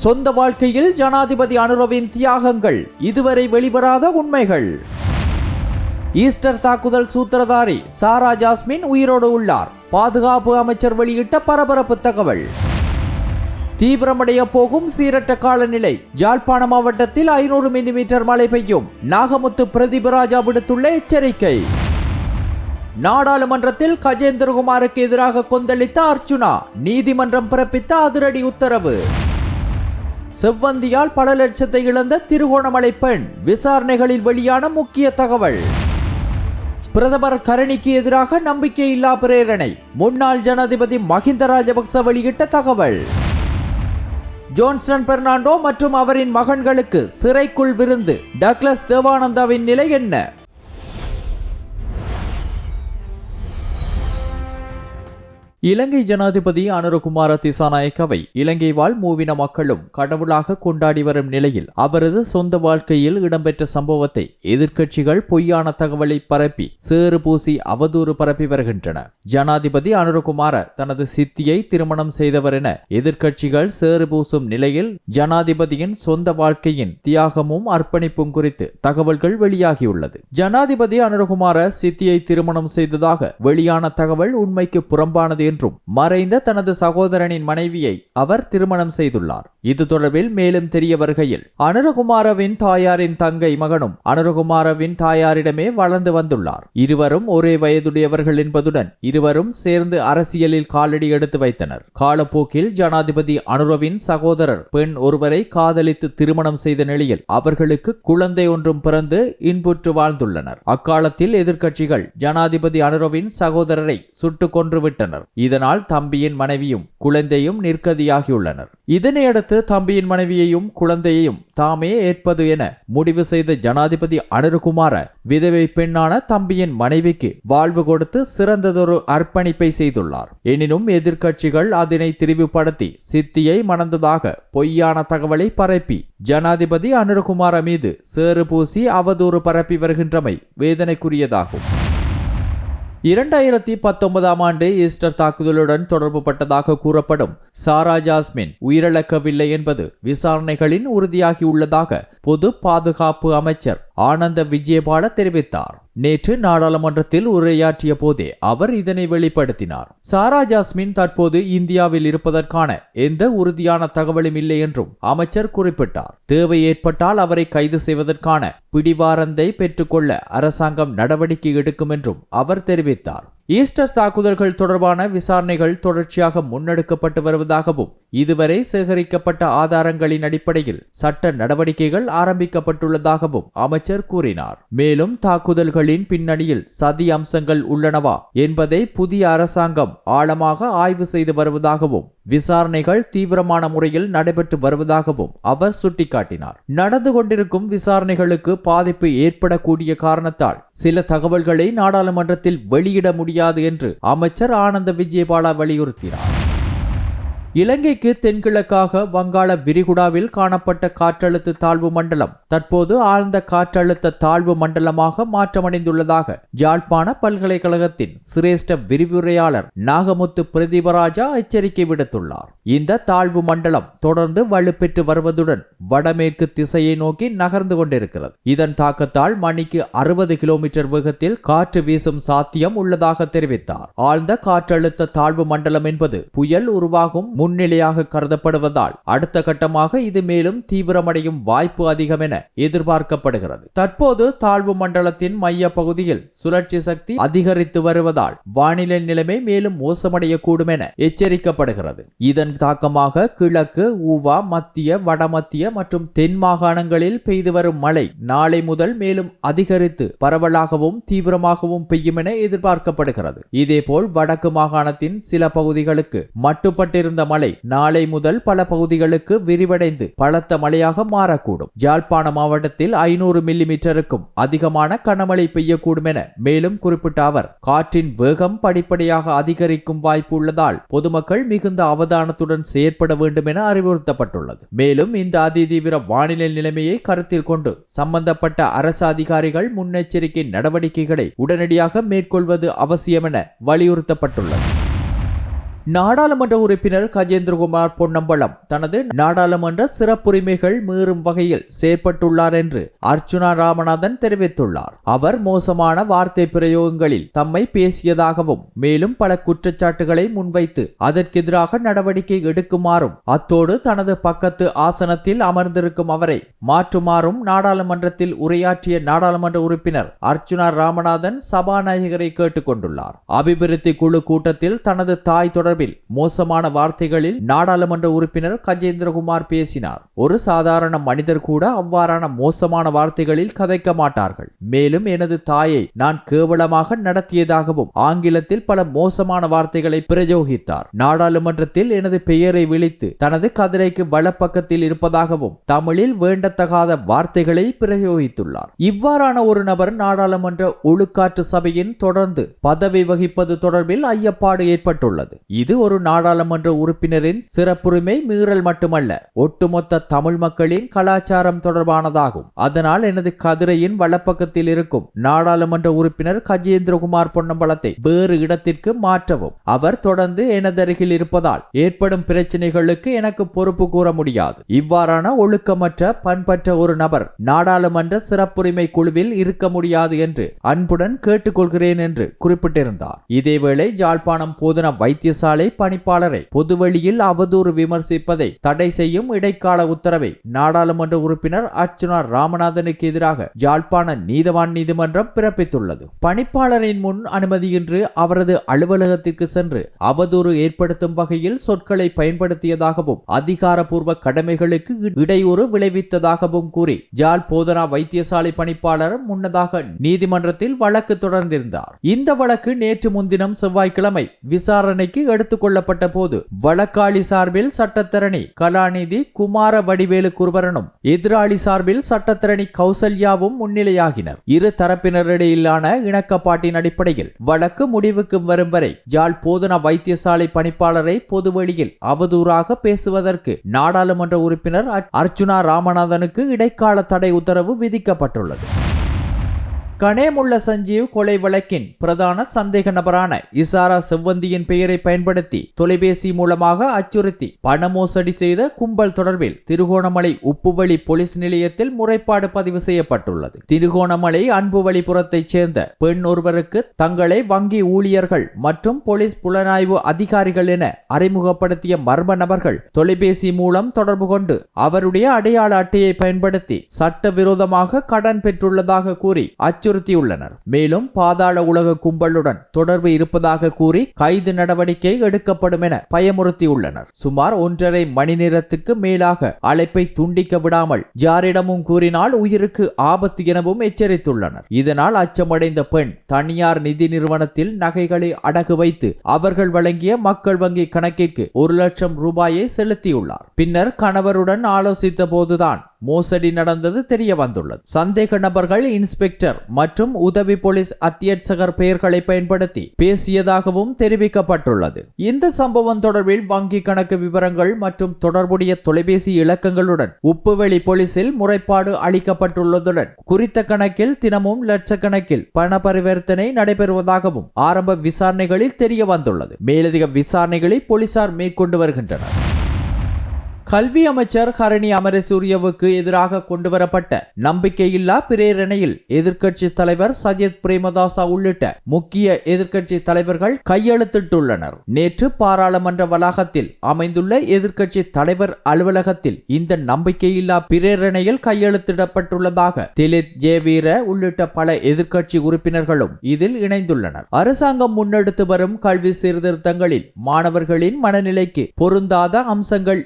சொந்த வாழ்க்கையில் ஜனாதிபதி அனுரவின் தியாகங்கள், இதுவரை வெளிவராத உண்மைகள். ஈஸ்டர் தாக்குதல் சூத்திரதாரி சாரா ஜாஸ்மின் உயிரோடு உள்ளார். பாதுகாப்பு அமைச்சர் வெளியிட்ட பரபரப்பு தகவல். தீவிரமடைய போகும் சீரற்ற காலநிலை. யாழ்ப்பாண மாவட்டத்தில் 500 மில்லிமீட்டர் மழை பெய்யும். நாகமுத்து பிரதீபராஜா விடுத்துள்ள எச்சரிக்கை. நாடாளுமன்றத்தில் கஜேந்திரகுமாருக்கு எதிராக கொந்தளித்த அர்ச்சுனா, நீதிமன்றம் பிறப்பித்த அதிரடி உத்தரவு. செவ்வந்தியால் பல லட்சத்தை இழந்த திருகோணமலை பெண், விசாரணைகளில் வெளியான முக்கிய தகவல். பிரதமர் கரணிக்கு எதிராக நம்பிக்கையில்லா பிரேரணை, முன்னாள் ஜனாதிபதி மஹிந்த ராஜபக்ச வெளியிட்ட தகவல். ஜோன்ஸ்டன் பெர்னாண்டோ மற்றும் அவரின் மகன்களுக்கு சிறைக்குள் விருந்து. டக்ளஸ் தேவானந்தாவின் நிலை என்ன? இலங்கை ஜனாதிபதி அனுரகுமார திசாநாயக்கவை இலங்கை வாழ் மூவின மக்களும் கடவுளாக கொண்டாடி வரும் நிலையில் அவரது சொந்த வாழ்க்கையில் இடம்பெற்ற சம்பவத்தை எதிர்க்கட்சிகள் பொய்யான தகவலை பரப்பி சேறு பூசி அவதூறு பரப்பி வருகின்றன. ஜனாதிபதி அனுரகுமார தனது சித்தியை திருமணம் செய்தவர் என எதிர்க்கட்சிகள் சேறு பூசும் நிலையில் ஜனாதிபதியின் சொந்த வாழ்க்கையின் தியாகமும் அர்ப்பணிப்பும் குறித்து தகவல்கள் வெளியாகியுள்ளது. ஜனாதிபதி அனுரகுமார சித்தியை திருமணம் செய்ததாக வெளியான தகவல் உண்மைக்கு புறம்பானது என்றும் மறைந்த தனது சகோதரனின் மனைவியை அவர் திருமணம் செய்துள்ளார். இது தொடர்பில் மேலும் தெரிய வருகையில், அனுரகுமாரவின் தாயாரின் தங்கை மகனும் அனுரகுமாரவின் தாயாரிடமே வளர்ந்து வந்துள்ளார். இருவரும் ஒரே வயதுடையவர்கள் என்பதுடன் இருவரும் சேர்ந்து அரசியலில் காலடி எடுத்து வைத்தனர். காலப்போக்கில் ஜனாதிபதி அனுரவின் சகோதரர் பெண் ஒருவரை காதலித்து திருமணம் செய்த நிலையில் அவர்களுக்கு குழந்தை ஒன்றும் பிறந்து இன்புற்று வாழ்ந்துள்ளனர். அக்காலத்தில் எதிர்க்கட்சிகள் ஜனாதிபதி அனுரவின் சகோதரரை சுட்டுக் கொன்று விட்டனர். இதனால் தம்பியின் மனைவியும் குழந்தையும் நிர்கதியாகியுள்ளனர். இதனையடுத்து தம்பியின் மனைவியையும் குழந்தையையும் தாமே ஏற்பது என முடிவு செய்த ஜனாதிபதி அனுரகுமார விதவை பெண்ணான தம்பியின் மனைவிக்கு வாழ்வு கொடுத்து சிறந்ததொரு அர்ப்பணிப்பை செய்துள்ளார். எனினும் எதிர்க்கட்சிகள் அதனை திரிவுபடுத்தி சித்தியை மணந்ததாக பொய்யான தகவலை பரப்பி ஜனாதிபதி அனுரகுமார மீது சேறு பூசி அவதூறு பரப்பி வருகின்றமை வேதனைக்குரியதாகும். 2019ஆம் ஆண்டு ஈஸ்டர் தாக்குதலுடன் தொடர்பு பட்டதாக கூறப்படும் சாரா ஜாஸ்மின் உயிரிழக்கவில்லை என்பது விசாரணைகளின் உறுதியாகியுள்ளதாக பொது பாதுகாப்பு அமைச்சர் ஆனந்த விஜயபால தெரிவித்தார். நேற்று நாடாளுமன்றத்தில் உரையாற்றிய போதே அவர் இதனை வெளிப்படுத்தினார். சாரா ஜாஸ்மின் தற்போது இந்தியாவில் இருப்பதற்கான எந்த உறுதியான தகவலும் இல்லை என்றும் அமைச்சர் குறிப்பிட்டார். தேவை ஏற்பட்டால் அவரை கைது செய்வதற்கான பிடிவாரந்தை பெற்றுக்கொள்ள அரசாங்கம் நடவடிக்கை எடுக்கும் என்றும் அவர் தெரிவித்தார். ஈஸ்டர் தாக்குதல்கள் தொடர்பான விசாரணைகள் தொடர்ச்சியாக முன்னெடுக்கப்பட்டு வருவதாகவும் இதுவரை சேகரிக்கப்பட்ட ஆதாரங்களின் அடிப்படையில் சட்ட நடவடிக்கைகள் ஆரம்பிக்கப்பட்டுள்ளதாகவும் அமைச்சர் கூறினார். மேலும் தாக்குதல்களின் பின்னணியில் சதி அம்சங்கள் உள்ளனவா என்பதை புதிய அரசாங்கம் ஆழமாக ஆய்வு செய்து வருவதாகவும் விசாரணைகள் தீவிரமான முறையில் நடைபெற்று வருவதாகவும் அவர் சுட்டிக்காட்டினார். நடந்து கொண்டிருக்கும் விசாரணைகளுக்கு பாதிப்பு ஏற்படக்கூடிய காரணத்தால் சில தகவல்களை நாடாளுமன்றத்தில் வெளியிட முடியாது என்று அமைச்சர் ஆனந்த விஜயபால வலியுறுத்தினார். இலங்கைக்கு தென்கிழக்காக வங்காள விரிகுடாவில் காணப்பட்ட காற்றழுத்த தாழ்வு மண்டலம் தற்போது ஆழ்ந்த காற்றழுத்த தாழ்வு மண்டலமாக மாற்றமடைந்துள்ளதாக யாழ்ப்பாண பல்கலைக்கழகத்தின் சிரேஷ்ட விரிவுரையாளர் நாகமுத்து பிரதீபராஜா எச்சரிக்கை விடுத்துள்ளார். இந்த தாழ்வு மண்டலம் தொடர்ந்து வலுப்பெற்று வருவதுடன் வடமேற்கு திசையை நோக்கி நகர்ந்து கொண்டிருக்கிறது. இதன் தாக்கத்தால் மணிக்கு 60 கிலோமீட்டர் வேகத்தில் காற்று வீசும் சாத்தியம் உள்ளதாக தெரிவித்தார். ஆழ்ந்த காற்றழுத்த தாழ்வு மண்டலம் என்பது புயல் உருவாகும் முன்னிலையாக கருதப்படுவதால் அடுத்த கட்டமாக இது மேலும் தீவிரமடையும் வாய்ப்பு அதிகம் என எதிர்பார்க்கப்படுகிறது. தற்போது தாழ்வு மண்டலத்தின் மைய பகுதியில் சுழற்சி சக்தி அதிகரித்து வருவதால் வானிலை நிலைமை மேலும் மோசமடையக்கூடும் என எச்சரிக்கப்படுகிறது. இதன் தாக்கமாக கிழக்கு, ஊவா, மத்திய, வடமத்திய மற்றும் தென் மாகாணங்களில் பெய்து வரும் மழை நாளை முதல் மேலும் அதிகரித்து பரவலாகவும் தீவிரமாகவும் பெய்யும் என எதிர்பார்க்கப்படுகிறது. இதேபோல் வடக்கு மாகாணத்தின் சில பகுதிகளுக்கு மட்டுப்பட்டிருந்த மழை நாளை முதல் பல பகுதிகளுக்கு விரிவடைந்து பலத்த மழையாக மாறக்கூடும். யாழ்ப்பாண மாவட்டத்தில் 500 மில்லிமீட்டருக்கும் அதிகமான கனமழை பெய்யக்கூடும் என மேலும் குறிப்பிட்ட அவர், காற்றின் வேகம் படிப்படியாக அதிகரிக்கும் வாய்ப்பு உள்ளதால் பொதுமக்கள் மிகுந்த அவதானத்துடன் செயற்பட வேண்டும் என அறிவுறுத்தப்பட்டுள்ளது. மேலும் இந்த அதிதீவிர வானிலை நிலைமையை கருத்தில் கொண்டு சம்பந்தப்பட்ட அரசு அதிகாரிகள் முன்னெச்சரிக்கை நடவடிக்கைகளை உடனடியாக மேற்கொள்வது அவசியம் என வலியுறுத்தப்பட்டுள்ளது. நாடாளுமன்ற உறுப்பினர் கஜேந்திரகுமார் பொன்னம்பலம் தனது நாடாளுமன்ற சிறப்புரிமைகள் மீறும் வகையில் செயற்பட்டுள்ளார் என்று அர்ச்சுனா ராமநாதன் தெரிவித்துள்ளார். அவர் மோசமான வார்த்தை பிரயோகங்களில் தம்மை பேசியதாகவும் மேலும் பல குற்றச்சாட்டுகளை முன்வைத்து அதற்கெதிராக நடவடிக்கை எடுக்குமாறும் அத்தோடு தனது பக்கத்து ஆசனத்தில் அமர்ந்திருக்கும் அவரை மாற்றுமாறும் நாடாளுமன்றத்தில் உரையாற்றிய நாடாளுமன்ற உறுப்பினர் அர்ச்சுனா ராமநாதன் சபாநாயகரை கேட்டுக் கொண்டுள்ளார். அபிவிருத்தி குழு கூட்டத்தில் தனது தாய் தொடர்பில் மோசமான வார்த்தைகளில் நாடாளுமன்ற உறுப்பினர் கஜேந்திரகுமார் பேசினார். ஒரு சாதாரண மனிதர் கூட அவ்வாறான மோசமான வார்த்தைகளில் கதைக்க மாட்டார்கள். மேலும் எனது தாயை நான் கேவலமாக நடத்தியதாகவும் ஆங்கிலத்தில் பல மோசமான வார்த்தைகளை பிரயோகித்தார். நாடாளுமன்றத்தில் எனது பெயரை விழித்து தனது கதிரைக்கு வலப்பக்கத்தில் இருப்பதாகவும் தமிழில் வேண்டத்தகாத வார்த்தைகளை பிரயோகித்துள்ளார். இவ்வாறான ஒரு நபர் நாடாளுமன்ற ஒழுக்காற்று சபையின் தொடர்ந்து பதவி வகிப்பது தொடர்பில் ஐயப்பாடு ஏற்பட்டுள்ளது. இது ஒரு நாடாளுமன்ற உறுப்பினரின் சிறப்புரிமை மீறல் மட்டுமல்ல, ஒட்டுமொத்த தமிழ் மக்களின் கலாச்சாரம் தொடர்பானதாகும். அதனால் எனது கதிரையின் வலப்பக்கத்தில் இருக்கும் நாடாளுமன்ற உறுப்பினர் கஜேந்திரகுமார் பொன்னம்பலத்தை வேறு இடத்திற்கு மாற்றவும். அவர் தொடர்ந்து எனதருகில் இருப்பதால் ஏற்படும் பிரச்சனைகளுக்கு எனக்கு பொறுப்பு கூற முடியாது. இவ்வாறான ஒழுக்கமற்ற பண்பற்ற ஒரு நபர் நாடாளுமன்ற சிறப்புரிமை குழுவில் இருக்க முடியாது என்று அன்புடன் கேட்டுக்கொள்கிறேன் என்று குறிப்பிட்டிருந்தார். இதேவேளை யாழ்ப்பாணம் போதனா வைத்தியசாலை பணிப்பாளரை பொதுவெளியில் அவதூறு விமர்சிப்பதை தடை செய்யும் இடைக்கால உத்தரவை நாடாளுமன்ற உறுப்பினர் அர்ச்சுனா ராமநாதனுக்கு எதிராக யாழ்ப்பாண நீதவான் நீதிமன்றம் பிறப்பித்துள்ளது. பணிப்பாளரின் முன் அனுமதியின்றி அவரது அலுவலகத்திற்கு சென்று அவதூறு ஏற்படுத்தும் வகையில் சொற்களை பயன்படுத்தியதாகவும் அதிகாரப்பூர்வ கடமைகளுக்கு இடையூறு விளைவித்ததாகவும் கூறி யாழ் போதனா வைத்தியசாலை பணிப்பாளர் முன்னதாக நீதிமன்றத்தில் வழக்கு தொடர்ந்திருந்தார். இந்த வழக்கு நேற்று முன்தினம் செவ்வாய்க்கிழமை விசாரணைக்கு எடுத்துக் கொள்ளப்பட்ட போது வழக்காளி சார்பில் சட்டத்தரணி கலாநிதி குமார வடிவேலு குருபரனும் எதிராளி சார்பில் சட்டத்தரணி கௌசல்யாவும் முன்னிலையாகினர். இரு தரப்பினரிடையிலான இணக்கப்பாட்டின் அடிப்படையில் வழக்கு முடிவுக்கு வரும் வரை யாழ் போதனா வைத்தியசாலை பணிப்பாளரை பொதுவெளியில் அவதூறாக பேசுவதற்கு நாடாளுமன்ற உறுப்பினர் அர்ச்சுனா ராமநாதனுக்கு இடைக்கால தடை உத்தரவு விதிக்கப்பட்டுள்ளது. கனேமுள்ள சஞ்சீவ் கொலை வழக்கின் பிரதான சந்தேக நபரான இசாரா செவ்வந்தியின் பெயரை பயன்படுத்தி தொலைபேசி மூலமாக அச்சுறுத்தி பண மோசடி செய்த கும்பல் தொடர்பில் திருகோணமலை உப்புவழி போலீஸ் நிலையத்தில் முறைப்பாடு பதிவு செய்யப்பட்டுள்ளது. திருகோணமலை அன்புவழிபுரத்தைச் சேர்ந்த பெண் ஒருவருக்கு தங்களை வங்கி ஊழியர்கள் மற்றும் போலீஸ் புலனாய்வு அதிகாரிகள் என அறிமுகப்படுத்திய மர்ம நபர்கள் தொலைபேசி மூலம் தொடர்பு கொண்டு அவருடைய அடையாள அட்டையை பயன்படுத்தி சட்டவிரோதமாக கடன் பெற்றுள்ளதாக கூறி அச்சுறுத்தியுள்ளனர். மேலும் பாதாள உலக கும்பலுடன் தொடர்பு இருப்பதாக கூறி கைது நடவடிக்கை எடுக்கப்படும் என பயமுறுத்தியுள்ளனர். சுமார் 1.5 மணி நேரத்துக்கு மேலாக அழைப்பை துண்டிக்க விடாமல் யாரிடமும் கூறினால் உயிருக்கு ஆபத்து எனவும் எச்சரித்துள்ளனர். இதனால் அச்சமடைந்த பெண் தனியார் நிதி நிறுவனத்தில் நகைகளை அடகு வைத்து அவர்கள் வழங்கிய மக்கள் வங்கி கணக்கிற்கு 1 லட்சம் ரூபாயை செலுத்தியுள்ளார். பின்னர் கணவருடன் ஆலோசித்த போதுதான் மோசடி நடந்தது தெரிய வந்துள்ளது. சந்தேக நபர்கள் இன்ஸ்பெக்டர் மற்றும் உதவி போலீஸ் அத்தியட்சகர் பெயர்களை பயன்படுத்தி பேசியதாகவும் தெரிவிக்கப்பட்டுள்ளது. இந்த சம்பவம் தொடர்பில் வங்கி கணக்கு விவரங்கள் மற்றும் தொடர்புடைய தொலைபேசி இலக்கங்களுடன் உப்புவெளி போலீசில் முறைப்பாடு அளிக்கப்பட்டுள்ளதுடன் குறித்த கணக்கில் தினமும் லட்சக்கணக்கில் பண பரிவர்த்தனை நடைபெறுவதாகவும் ஆரம்ப விசாரணைகளில் தெரிய வந்துள்ளது. மேலதிக விசாரணைகளை போலீசார் மேற்கொண்டு வருகின்றனர். கல்வி அமைச்சர் ஹரணி அமரசூரியவுக்கு எதிராக கொண்டுவரப்பட்ட நம்பிக்கையில்லா பிரேரணையில் எதிர்க்கட்சி தலைவர் சஜித் பிரேமதாசா உள்ளிட்ட முக்கிய எதிர்க்கட்சி தலைவர்கள் கையெழுத்திட்டுள்ளனர். நேற்று பாராளுமன்ற வளாகத்தில் அமைந்துள்ள எதிர்க்கட்சி தலைவர் அலுவலகத்தில் இந்த நம்பிக்கையில்லா பிரேரணையில் கையெழுத்திடப்பட்டுள்ளதாக திலித் ஜேவீர உள்ளிட்ட பல எதிர்க்கட்சி உறுப்பினர்களும் இதில் இணைந்துள்ளனர். அரசாங்கம் முன்னெடுத்து வரும் கல்வி சீர்திருத்தங்களில் மாணவர்களின் மனநிலைக்கு பொருந்தாத அம்சங்கள்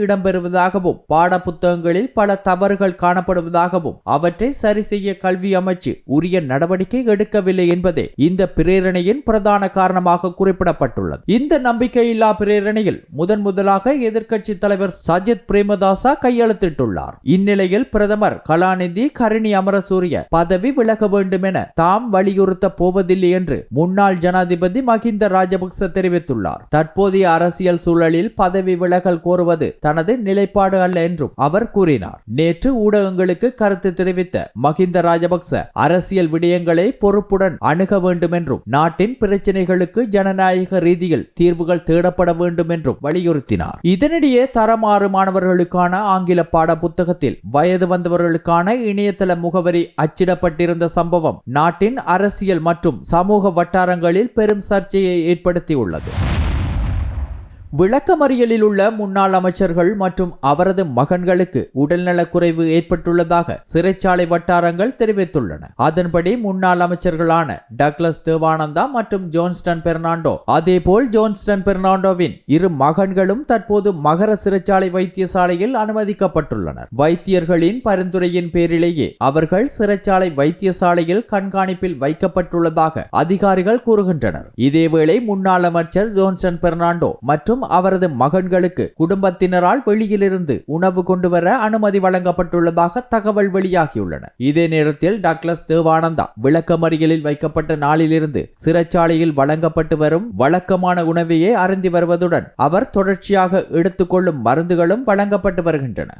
இடம்பெறுவதாகவும் பாட புத்தகங்களில் பல தவறுகள் காணப்படுவதாகவும் அவற்றை சரி செய்ய கல்வி அமைச்சு உரிய நடவடிக்கை எடுக்கவில்லை என்பதே இந்த பிரேரணையின் பிரதான காரணமாக குறிப்பிடப்பட்டுள்ளது. இந்த நம்பிக்கையில்லா பிரேரணையில் முதலாக எதிர்க்கட்சி தலைவர் சஜித் பிரேமதாசா கையெழுத்திட்டுள்ளார். இந்நிலையில் பிரதமர் கலாநிதி ஹரணி அமரசூரிய பதவி விலக வேண்டும் என தாம் வலியுறுத்த போவதில்லை என்று முன்னாள் ஜனாதிபதி மஹிந்த ராஜபக்ச தெரிவித்துள்ளார். தற்போதைய அரசியல் சூழல் சூழலில் பதவி விலகல் கோருவது தனது நிலைப்பாடு அல்ல என்றும் அவர் கூறினார். நேற்று ஊடகங்களுக்கு கருத்து தெரிவித்த மஹிந்த ராஜபக்ச அரசியல் விடயங்களை பொறுப்புடன் அணுக வேண்டும் என்றும் நாட்டின் பிரச்சினைகளுக்கு ஜனநாயக ரீதியில் தீர்வுகள் தேடப்பட வேண்டும் என்றும் வலியுறுத்தினார். இதனிடையே தரமாறு மாணவர்களுக்கான ஆங்கில பாட புத்தகத்தில் வயது வந்தவர்களுக்கான இணையதள முகவரி அச்சிடப்பட்டிருந்த சம்பவம் நாட்டின் அரசியல் மற்றும் சமூக வட்டாரங்களில் பெரும் சர்ச்சையை ஏற்படுத்தியுள்ளது. விளக்கமறியலில் உள்ள முன்னாள் அமைச்சர்கள் மற்றும் அவரது மகன்களுக்கு உடல்நலக்குறைவு ஏற்பட்டுள்ளதாக சிறைச்சாலை வட்டாரங்கள் தெரிவித்துள்ளன. அதன்படி முன்னாள் அமைச்சர்களான டக்ளஸ் தேவானந்தா மற்றும் ஜோன்ஸ்டன் பெர்னாண்டோ, அதேபோல் ஜோன்ஸ்டன் பெர்னாண்டோவின் இரு மகன்களும் தற்போது மகர சிறைச்சாலை வைத்தியசாலையில் அனுமதிக்கப்பட்டுள்ளனர். வைத்தியர்களின் பரிந்துரையின் பேரிலேயே அவர்கள் சிறைச்சாலை வைத்தியசாலையில் கண்காணிப்பில் வைக்கப்பட்டுள்ளதாக அதிகாரிகள் கூறுகின்றனர். இதேவேளை முன்னாள் அமைச்சர் ஜோன்ஸ்டன் பெர்னாண்டோ மற்றும் அவரது மகன்களுக்கு குடும்பத்தினரால் வெளியிலிருந்து உணவு கொண்டு வர அனுமதி வழங்கப்பட்டுள்ளதாக தகவல் வெளியாகியுள்ளன. இதே நேரத்தில் டக்ளஸ் தேவானந்தா விளக்கமறியலில் வைக்கப்பட்ட நாளிலிருந்து சிறைச்சாலையில் வழங்கப்பட்டு வரும் வழக்கமான உணவையே அருந்தி வருவதுடன் அவர் தொடர்ச்சியாக எடுத்துக்கொள்ளும் மருந்துகளும் வழங்கப்பட்டு வருகின்றன.